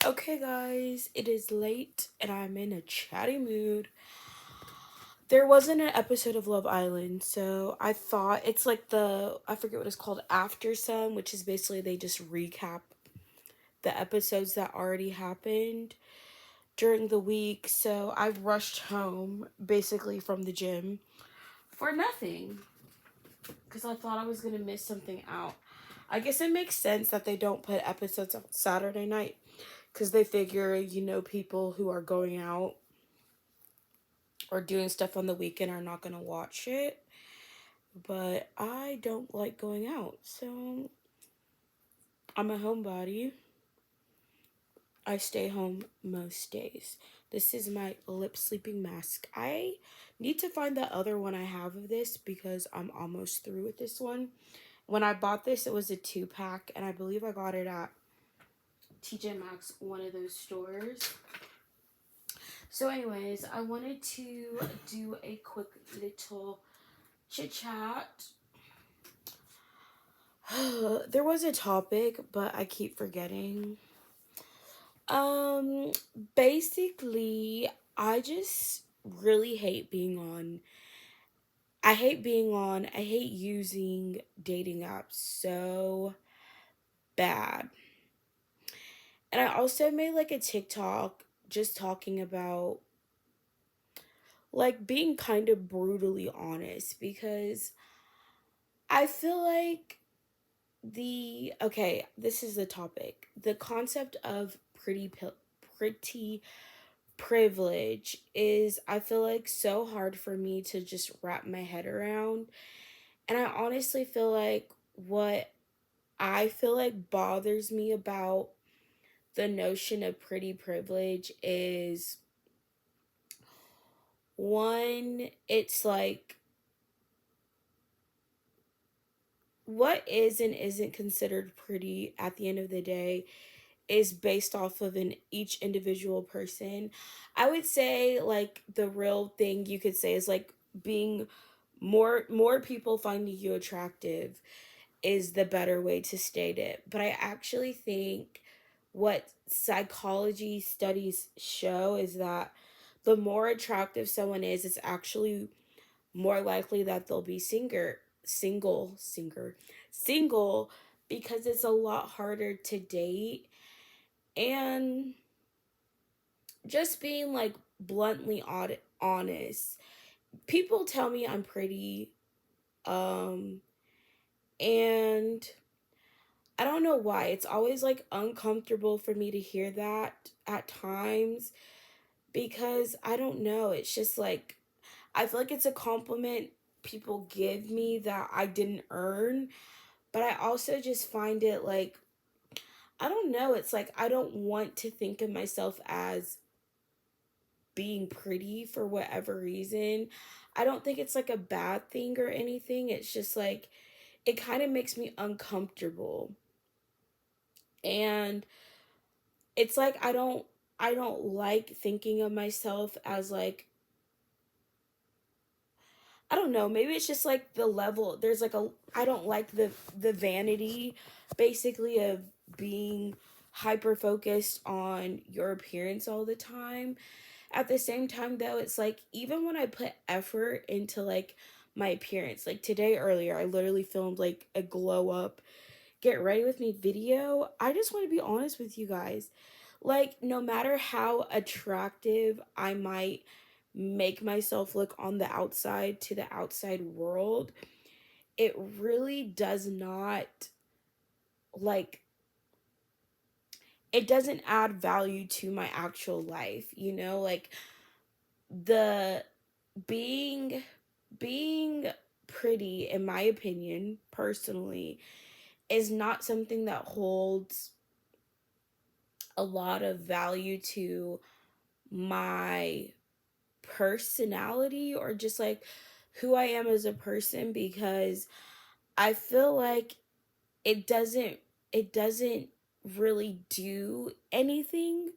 Okay, guys, it is late and I'm in a chatty mood. There wasn't an episode of Love Island, so I thought it's like I forget what it's called, After Sun, which is basically they just recap the episodes that already happened during the week. So I rushed home basically from the gym for nothing because I thought I was going to miss something out. I guess it makes sense that they don't put episodes on Saturday night because they figure, people who are going out or doing stuff on the weekend are not going to watch it. But I don't like going out, so I'm a homebody. I stay home most days. This is my lip sleeping mask. I need to find the other one I have of this because I'm almost through with this one. When I bought this, it was a 2-pack, and I believe I got it at TJ Maxx, one of those stores. So, anyways, I wanted to do a quick little chit chat. There was a topic, but I keep forgetting. Um, Basically, I just really hate being on. I hate using dating apps so bad. And I also made like a TikTok just talking about like being kind of brutally honest because I feel like this is the topic. The concept of pretty privilege is, I feel like, so hard for me to just wrap my head around. And I honestly feel like what I feel like bothers me about the notion of pretty privilege is, one, it's like what is and isn't considered pretty at the end of the day is based off of each individual person. I would say like the real thing you could say is like being more people finding you attractive is the better way to state it. But I actually think what psychology studies show is that the more attractive someone is, it's actually more likely that they'll be single because it's a lot harder to date. And just being like bluntly honest, people tell me I'm pretty, um and I don't know why it's always like uncomfortable for me to hear that at times, because I don't know, it's just like I feel like it's a compliment people give me that I didn't earn. But I also just find it like, I don't know, it's like I don't want to think of myself as being pretty for whatever reason. I don't think it's like a bad thing or anything. It's just like it kind of makes me uncomfortable. And it's like I don't like thinking of myself as like, I don't know, maybe it's just like the level. There's like a I don't like the vanity basically of being hyper focused on your appearance all the time. At the same time though, it's like even when I put effort into like my appearance, like today earlier, I literally filmed like a glow up get ready with me video. I just want to be honest with you guys. Like, no matter how attractive I might make myself look on the outside to the outside world, it really does not, like, it doesn't add value to my actual life, like the being being pretty, in my opinion, personally, is not something that holds a lot of value to my personality or just like who I am as a person, because I feel like it doesn't it doesn't really do anything.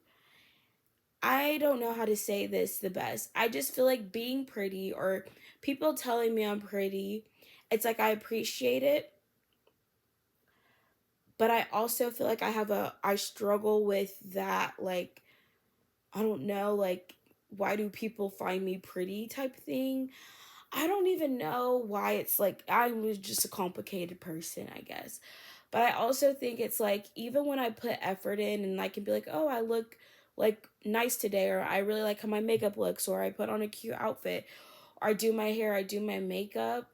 I don't know how to say this the best. I just feel like being pretty or people telling me I'm pretty, it's like I appreciate it, but I also feel like I struggle with that, like, I don't know, like, why do people find me pretty type thing. I don't even know why. It's like I was just a complicated person, I guess. But I also think it's like even when I put effort in and I can be like, "Oh, I look like nice today," or "I really like how my makeup looks," or "I put on a cute outfit," or "I do my hair, I do my makeup."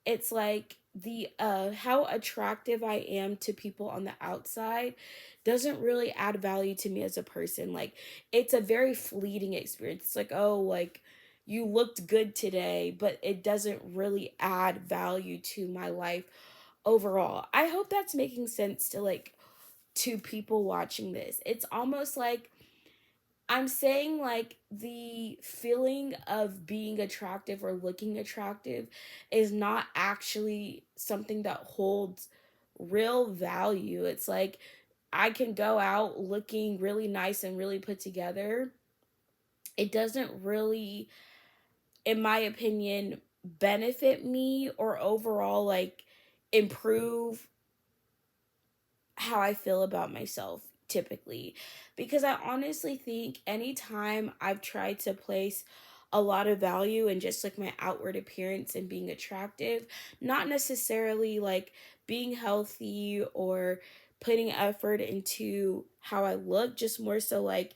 It's like the how attractive I am to people on the outside doesn't really add value to me as a person. Like it's a very fleeting experience. It's like, "Oh, like you looked good today," but it doesn't really add value to my life overall. I hope that's making sense to like to people watching this. It's almost like I'm saying like the feeling of being attractive or looking attractive is not actually something that holds real value. It's like I can go out looking really nice and really put together. It doesn't really, in my opinion, benefit me or overall like improve how I feel about myself typically. Because I honestly think anytime I've tried to place a lot of value in just like my outward appearance and being attractive, not necessarily like being healthy or putting effort into how I look, just more so like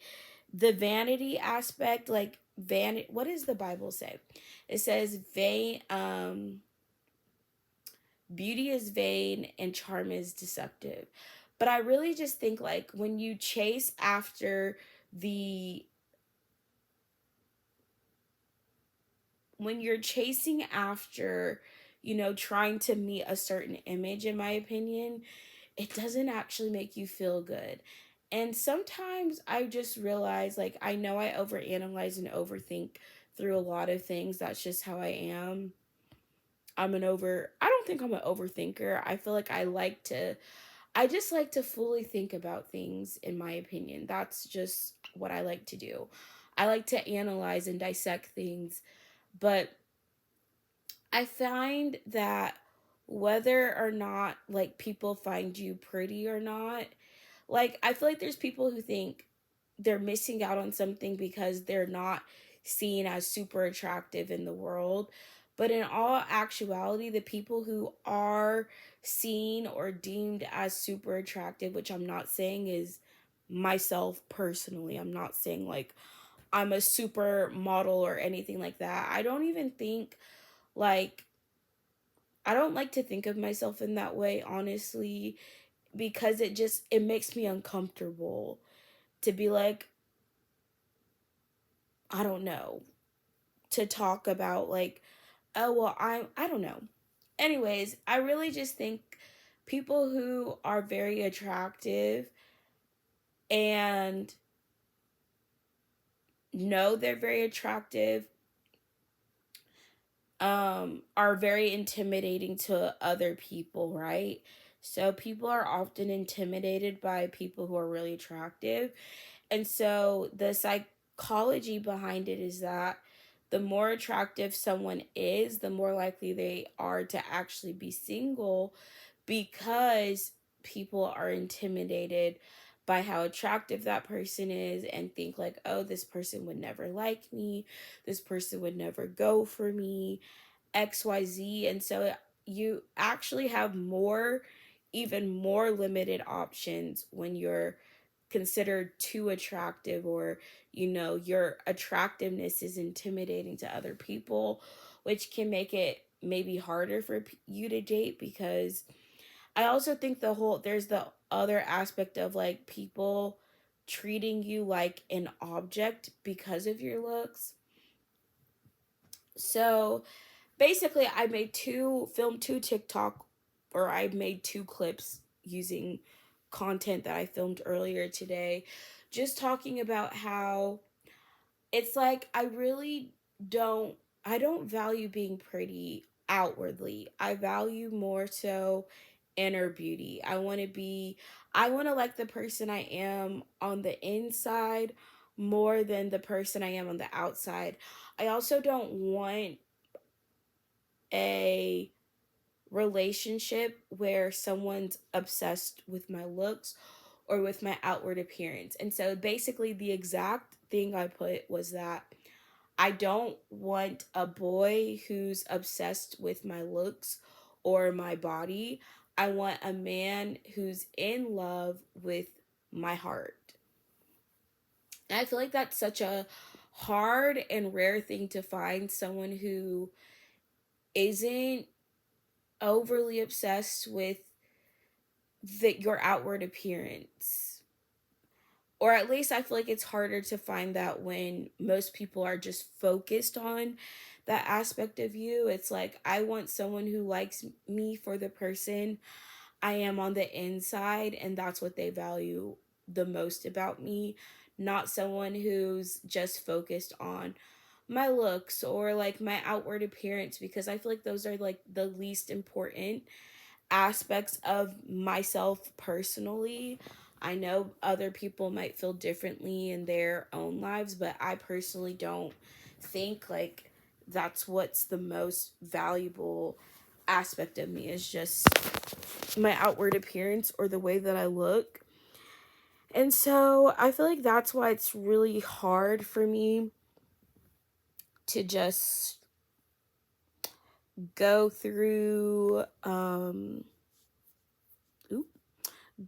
the vanity aspect, like vanity. What does the Bible say? It says vain beauty is vain and charm is deceptive. But I really just think like when you chase after the when you're chasing after, trying to meet a certain image, in my opinion, it doesn't actually make you feel good. And sometimes I just realize like I know I overanalyze and overthink through a lot of things. That's just how I am. I don't think I'm an overthinker. I feel like I just like to fully think about things, in my opinion. That's just what I like to do. I like to analyze and dissect things, but I find that whether or not like people find you pretty or not, like I feel like there's people who think they're missing out on something because they're not seen as super attractive in the world. But in all actuality, the people who are seen or deemed as super attractive, which I'm not saying is myself personally, I'm not saying like I'm a super model or anything like that. I don't even think like I don't like to think of myself in that way, honestly, because it makes me uncomfortable to be like, I don't know, to talk about like, oh well, I don't know. Anyways, I really just think people who are very attractive and know they're very attractive are very intimidating to other people, right? So people are often intimidated by people who are really attractive. And so the psychology behind it is that the more attractive someone is, the more likely they are to actually be single because people are intimidated by how attractive that person is and think like, oh, this person would never like me, this person would never go for me, XYZ. And so you actually have even more limited options when you're considered too attractive, or your attractiveness is intimidating to other people, which can make it maybe harder for you to date. Because I also think there's the other aspect of like people treating you like an object because of your looks. So basically I filmed two TikTok, or I made two clips using content that I filmed earlier today, just talking about how it's like don't I don't value being pretty outwardly. I value more so inner beauty. I want to like the person I am on the inside more than the person I am on the outside. I also don't want a relationship where someone's obsessed with my looks or with my outward appearance. And so basically, the exact thing I put was that I don't want a boy who's obsessed with my looks or my body. I want a man who's in love with my heart. And I feel like that's such a hard and rare thing to find, someone who isn't overly obsessed with your outward appearance. Or at least I feel like it's harder to find that when most people are just focused on that aspect of you. It's like, I want someone who likes me for the person I am on the inside, and that's what they value the most about me, not someone who's just focused on my looks or like my outward appearance, because I feel like those are like the least important aspects of myself personally. I know other people might feel differently in their own lives, but I personally don't think like that's what's the most valuable aspect of me, is just my outward appearance or the way that I look. And so I feel like that's why it's really hard for me to just go through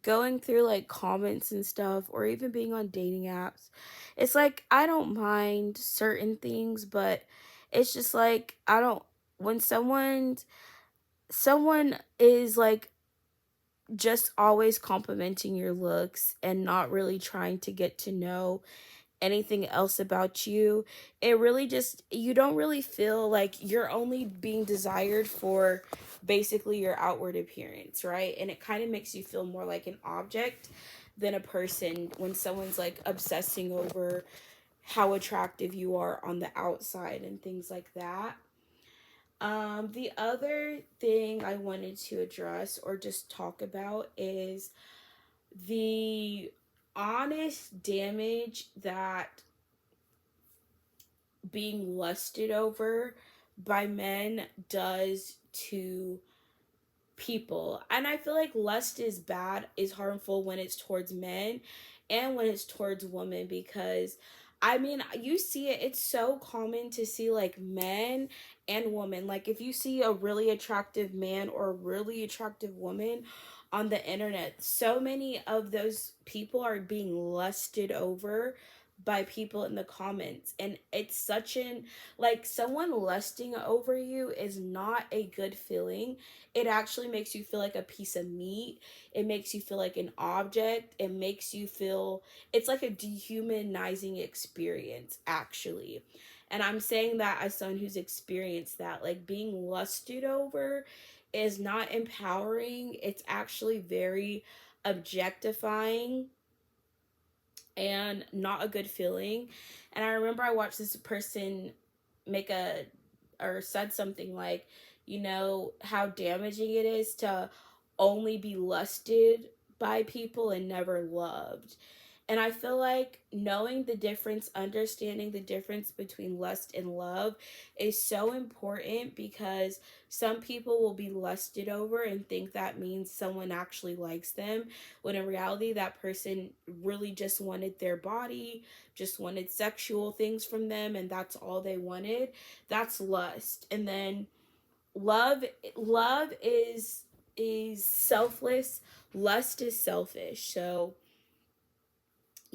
going through like comments and stuff, or even being on dating apps. It's like I don't mind certain things, but it's just like I don't, when someone is like just always complimenting your looks and not really trying to get to know anything else about you, it really just, you don't really feel like you're only being desired for basically your outward appearance, right? And it kind of makes you feel more like an object than a person when someone's like obsessing over how attractive you are on the outside and things like that. The other thing I wanted to address or just talk about is the honest damage that being lusted over by men does to people. And I feel like lust is bad, is harmful when it's towards men and when it's towards women, because I mean, you see it, it's so common to see like men and women. Like if you see a really attractive man or a really attractive woman on the internet, so many of those people are being lusted over by people in the comments. And it's such an, like, someone lusting over you is not a good feeling. It actually makes you feel like a piece of meat. It makes you feel like an object. It makes you feel, it's like a dehumanizing experience, actually. And I'm saying that as someone who's experienced that. Like, being lusted over is not empowering. It's actually very objectifying and not a good feeling. And I remember I watched this person make a, or said something like, you know, how damaging it is to only be lusted by people and never loved. And I feel like knowing the difference, understanding the difference between lust and love is so important, because some people will be lusted over and think that means someone actually likes them, when in reality, that person really just wanted their body, just wanted sexual things from them, and that's all they wanted. That's lust. And then love, love is selfless. Lust is selfish. So,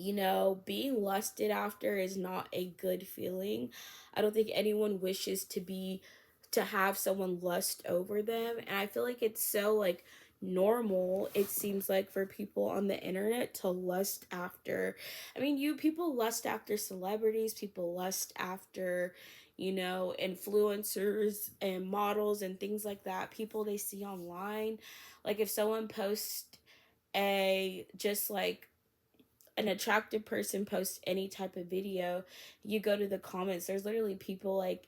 you know, being lusted after is not a good feeling. I don't think anyone wishes to have someone lust over them. And I feel like it's so like normal, it seems like, for people on the internet to lust after, I mean, you people lust after celebrities, people lust after, you know, influencers and models and things like that, people they see online. Like if someone posts a just like an attractive person posts any type of video, you go to the comments, there's literally people like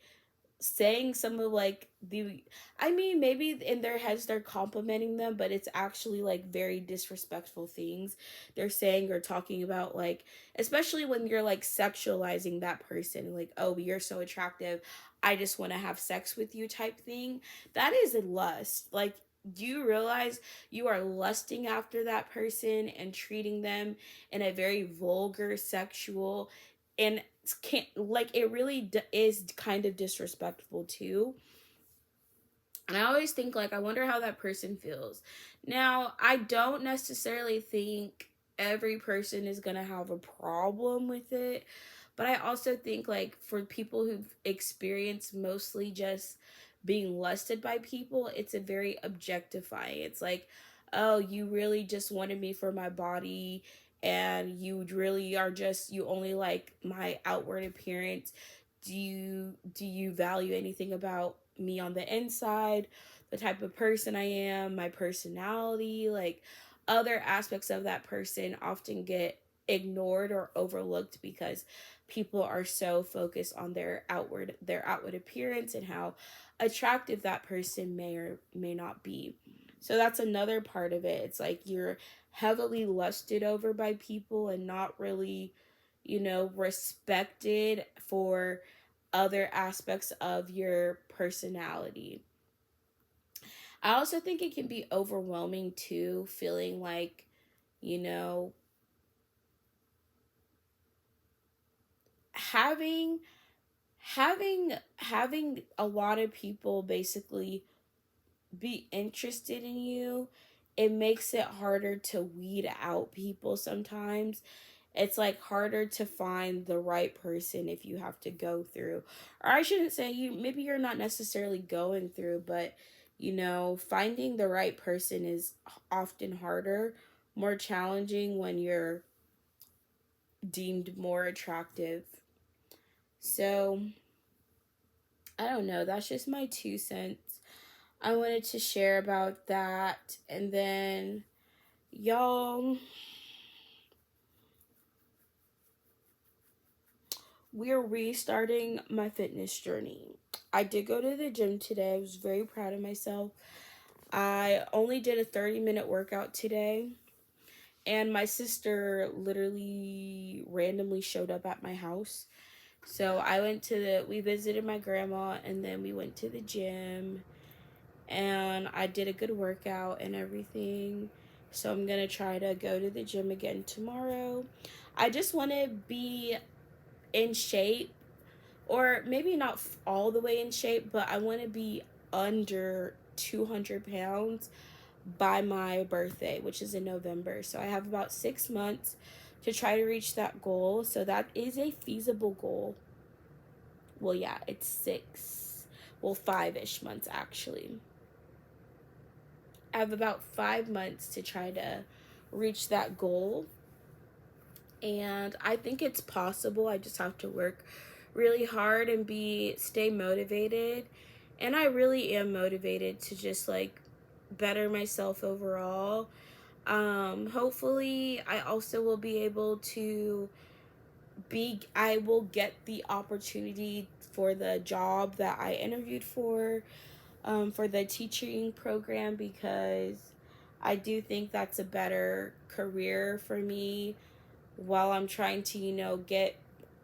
saying some of like the, I mean, maybe in their heads they're complimenting them, but it's actually like very disrespectful things they're saying or talking about, like especially when you're like sexualizing that person, like, oh, you're so attractive, I just want to have sex with you type thing. That is lust. Like, do you realize you are lusting after that person and treating them in a very vulgar, sexual, and can't, like, it really is kind of disrespectful too. And I always think, like, I wonder how that person feels. Now, I don't necessarily think every person is going to have a problem with it, but I also think, like, for people who've experienced mostly just being lusted by people, it's a very objectifying. It's like, oh, you really just wanted me for my body, and you really are just, you only like my outward appearance. Do you value anything about me on the inside, the type of person I am, my personality? Like, other aspects of that person often get ignored or overlooked because people are so focused on their outward appearance and how attractive that person may or may not be. So that's another part of it. It's like you're heavily lusted over by people and not really, respected for other aspects of your personality. I also think it can be overwhelming too, feeling like, you know, having having a lot of people basically be interested in you. It makes it harder to weed out people sometimes. It's like harder to find the right person if you have to go through, or I shouldn't say, you maybe you're not necessarily going through, but finding the right person is often harder, more challenging when you're deemed more attractive. So I don't know, that's just my 2 cents. I wanted to share about that. And then, y'all, we're restarting my fitness journey. I did go to the gym today. I was very proud of myself. I only did a 30-minute workout today, and my sister literally randomly showed up at my house. So we visited my grandma, and then we went to the gym, and I did a good workout and everything. So I'm going to try to go to the gym again tomorrow. I just want to be in shape, or maybe not all the way in shape, but I want to be under 200 pounds by my birthday, which is in November. So I have about 6 months to try to reach that goal. So that is a feasible goal. Well, yeah, it's 5-ish months actually. I have about 5 months to try to reach that goal. And I think it's possible. I just have to work really hard and stay motivated. And I really am motivated to just like better myself overall. Hopefully I also will be able to I will get the opportunity for the job that I interviewed for the teaching program, because I do think that's a better career for me while I'm trying to, get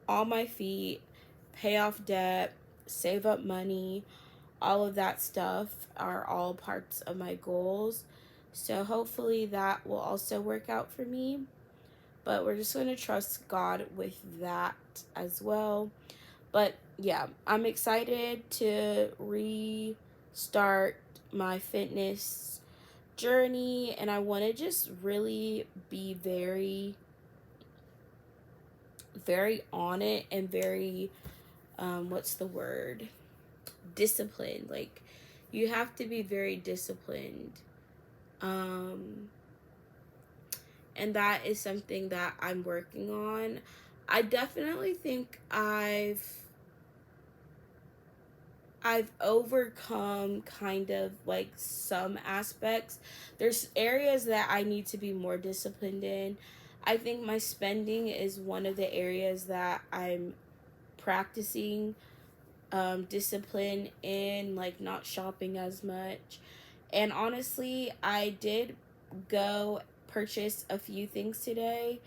on my feet, pay off debt, save up money. All of that stuff are all parts of my goals. So hopefully that will also work out for me. But we're just going to trust God with that as well. But yeah, I'm excited to restart my fitness journey, and I want to just really be very, very on it, and very, what's the word? Disciplined. Like, you have to be very disciplined. Um, and that is something that I'm working on. I definitely think I've overcome kind of like some aspects. There's areas that I need to be more disciplined in. I think my spending is one of the areas that I'm practicing discipline in like not shopping as much. And honestly, I did go purchase a few things today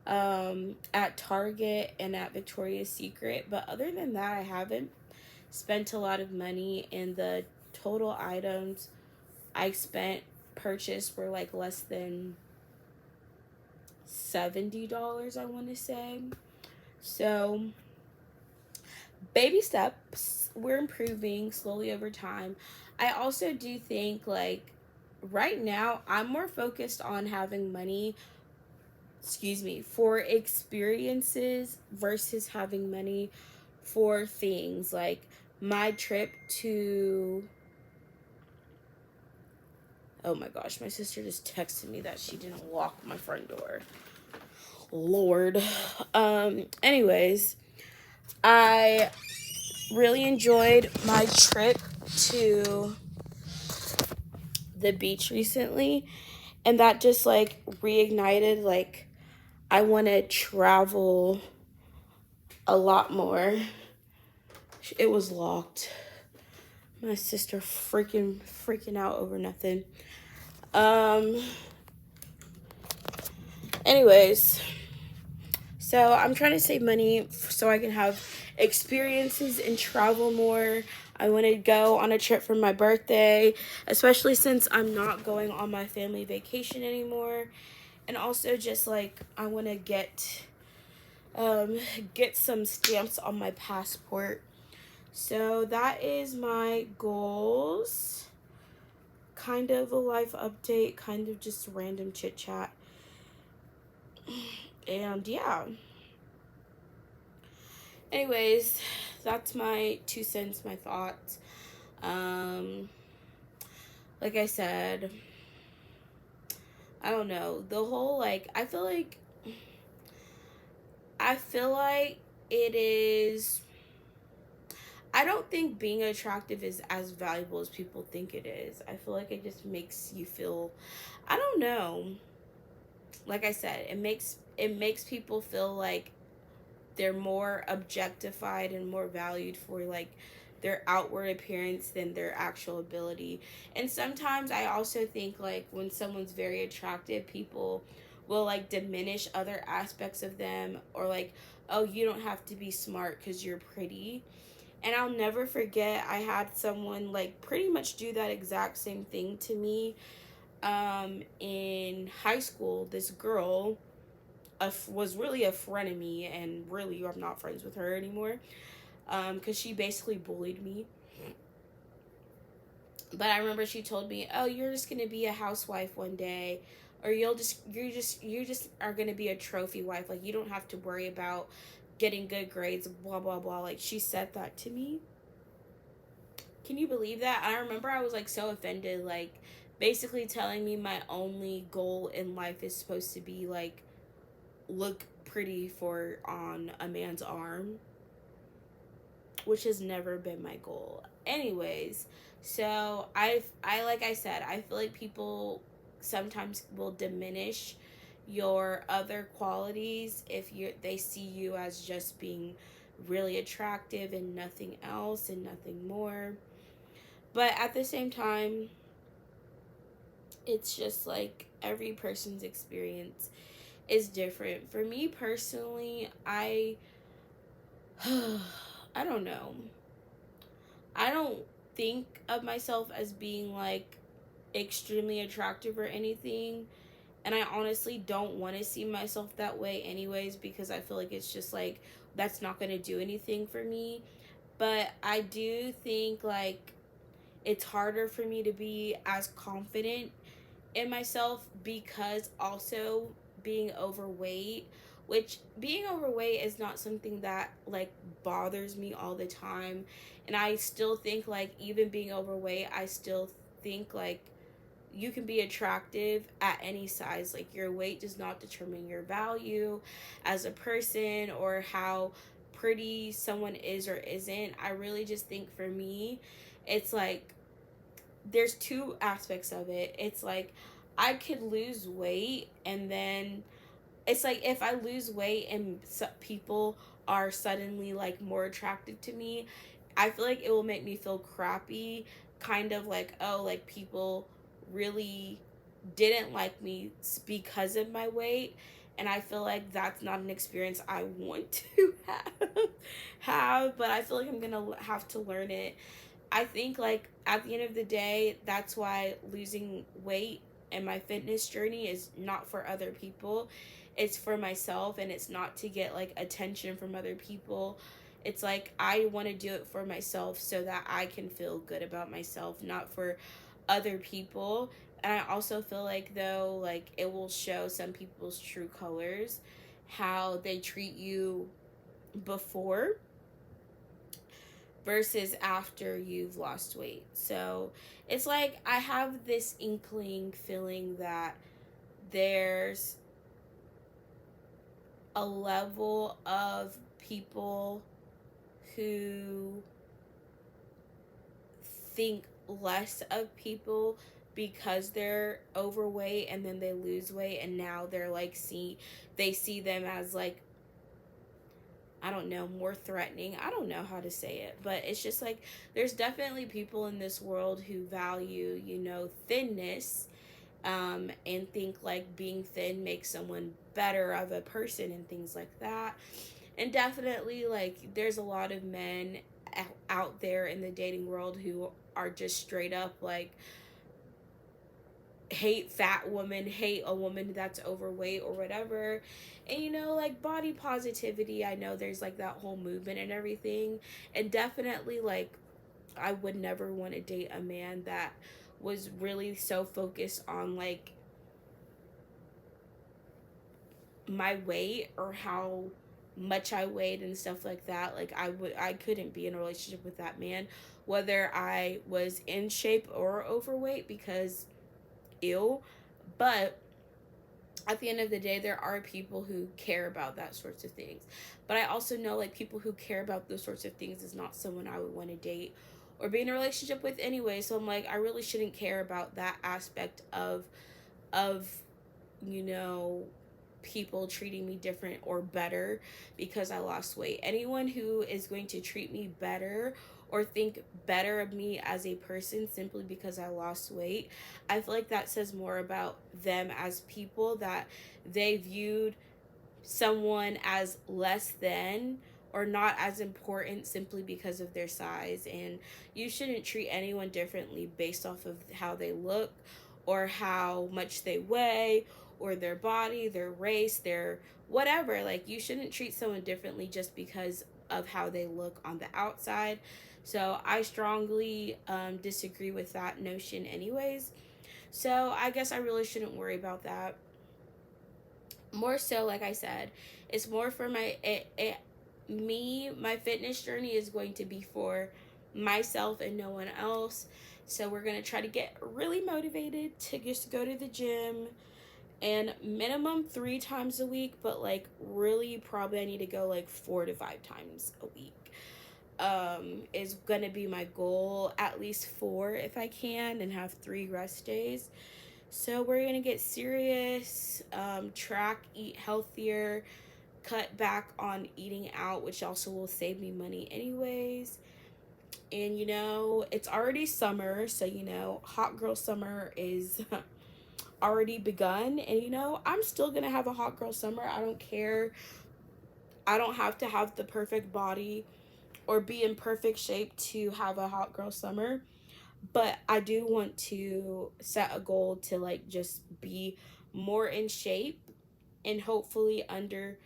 at Target and at Victoria's Secret, but other than that, I haven't spent a lot of money, and the total items I spent purchased were like less than $70, I want to say. So, baby steps, we're improving slowly over time. I also do think like right now I'm more focused on having money, for experiences versus having money for things like my trip to, oh my gosh, my sister just texted me that she didn't lock my front door. Lord. Anyways, I really enjoyed my trip to the beach recently, and that just like reignited like I want to travel a lot more. It was locked. My sister freaking out over nothing. Anyways, so I'm trying to save money so I can have experiences and travel more. I want to go on a trip for my birthday, especially since I'm not going on my family vacation anymore. And also just like I want to get some stamps on my passport. So that is my goals. Kind of a life update, kind of just random chit chat. And yeah. Anyways, that's my 2 cents, my thoughts. Like I said, I don't know. The whole like I feel like it is, I don't think being attractive is as valuable as people think it is. I feel like it just makes you feel, I don't know. Like I said, it makes people feel like they're more objectified and more valued for like their outward appearance than their actual ability. And sometimes I also think like when someone's very attractive, people will like diminish other aspects of them, or like, oh, you don't have to be smart because you're pretty. And I'll never forget, I had someone like pretty much do that exact same thing to me in high school. This girl was really a friend of me, and really I'm not friends with her anymore because she basically bullied me. But I remember she told me, "Oh, you're just gonna be a housewife one day, or you just are gonna be a trophy wife. Like you don't have to worry about getting good grades, blah blah blah." Like she said that to me. Can you believe that? I remember I was like so offended, like basically telling me my only goal in life is supposed to be like look pretty for on a man's arm, which has never been my goal. Anyways, so I like I said, I feel like people sometimes will diminish your other qualities if they see you as just being really attractive and nothing else and nothing more. But at the same time, it's just like every person's experience is different. For me personally, I don't know. I don't think of myself as being like extremely attractive or anything. And I honestly don't want to see myself that way, anyways, because I feel like it's just like that's not going to do anything for me. But I do think like it's harder for me to be as confident in myself because also being overweight, which being overweight is not something that like bothers me all the time. And I still think like even being overweight, I still think like you can be attractive at any size. Like your weight does not determine your value as a person or how pretty someone is or isn't. I really just think for me, it's like there's two aspects of it. It's like I could lose weight, and then it's like if I lose weight and people are suddenly like more attractive to me, I feel like it will make me feel crappy, kind of like, oh, like people really didn't like me because of my weight. And I feel like that's not an experience I want to have, but I feel like I'm gonna have to learn it. I think like at the end of the day, that's why losing weight and my fitness journey is not for other people. It's for myself, and it's not to get like attention from other people. It's like I want to do it for myself so that I can feel good about myself, not for other people. And I also feel like though like it will show some people's true colors, how they treat you before versus after you've lost weight. So it's like I have this inkling feeling that there's a level of people who think less of people because they're overweight and then they lose weight, and now they're like they see them as like, I don't know, more threatening. I don't know how to say it, but it's just like there's definitely people in this world who value, thinness, and think like being thin makes someone better of a person and things like that. And definitely, like, there's a lot of men out there in the dating world who are just straight up like hate fat women, hate a woman that's overweight or whatever. And like body positivity, I know there's like that whole movement and everything. And definitely, like, I would never want to date a man that was really so focused on like my weight or how much I weighed and stuff like that. Like I couldn't be in a relationship with that man, whether I was in shape or overweight, because ew. But at the end of the day, there are people who care about that sorts of things. But I also know like people who care about those sorts of things is not someone I would want to date or be in a relationship with anyway. So I'm like, I really shouldn't care about that aspect of you know people treating me different or better because I lost weight. Anyone who is going to treat me better or think better of me as a person simply because I lost weight, I feel like that says more about them as people, that they viewed someone as less than or not as important simply because of their size. And you shouldn't treat anyone differently based off of how they look or how much they weigh or their body, their race, their whatever. Like, you shouldn't treat someone differently just because of how they look on the outside. So I strongly disagree with that notion anyways. So I guess I really shouldn't worry about that. More so, like I said, it's more for my fitness journey is going to be for myself and no one else. So we're going to try to get really motivated to just go to the gym, and minimum 3 times a week, but like really probably I need to go like 4 to 5 times a week. Is gonna be my goal, at least 4 if I can, and have 3 rest days. So we're gonna get serious, track, eat healthier, cut back on eating out, which also will save me money anyways. And it's already summer, so hot girl summer is already begun. And I'm still gonna have a hot girl summer. I don't care. I don't have to have the perfect body or be in perfect shape to have a hot girl summer. But I do want to set a goal to like just be more in shape and hopefully under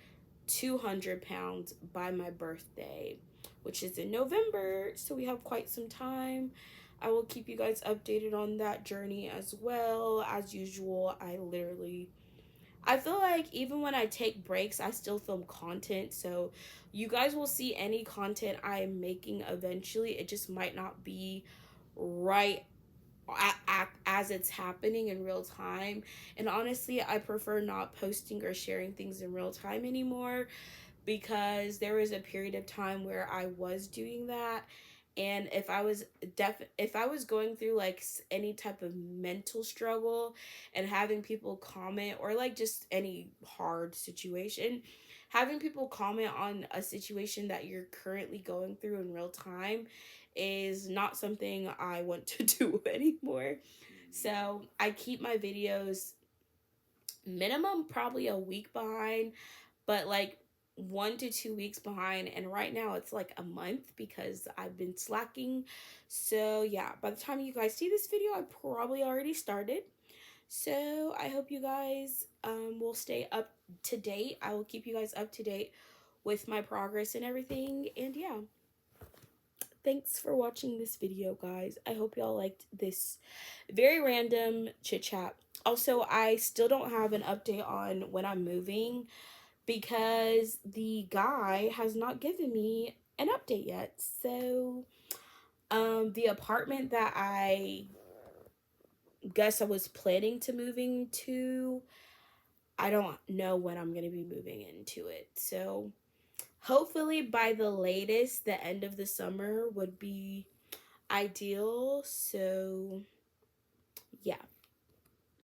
200 pounds by my birthday, which is in November. So we have quite some time. I will keep you guys updated on that journey as well. As usual, I feel like even when I take breaks, I still film content. So you guys will see any content I am making eventually. It just might not be right as it's happening in real time. And honestly, I prefer not posting or sharing things in real time anymore, because there was a period of time where I was doing that. And if I was going through like any type of mental struggle and having people comment, or like just any hard situation, having people comment on a situation that you're currently going through in real time is not something I want to do anymore. So I keep my videos minimum probably a week behind, but like 1 to 2 weeks behind. And right now it's like a month because I've been slacking. So yeah, by the time you guys see this video, I probably already started. So I hope you guys will stay up to date. I will keep you guys up to date with my progress and everything. And yeah, thanks for watching this video, guys. I hope y'all liked this very random chit chat. Also, I still don't have an update on when I'm moving because the guy has not given me an update yet. So, the apartment that I guess I was planning to moving to, I don't know when I'm going to be moving into it. So, hopefully by the latest, the end of the summer would be ideal. So, yeah.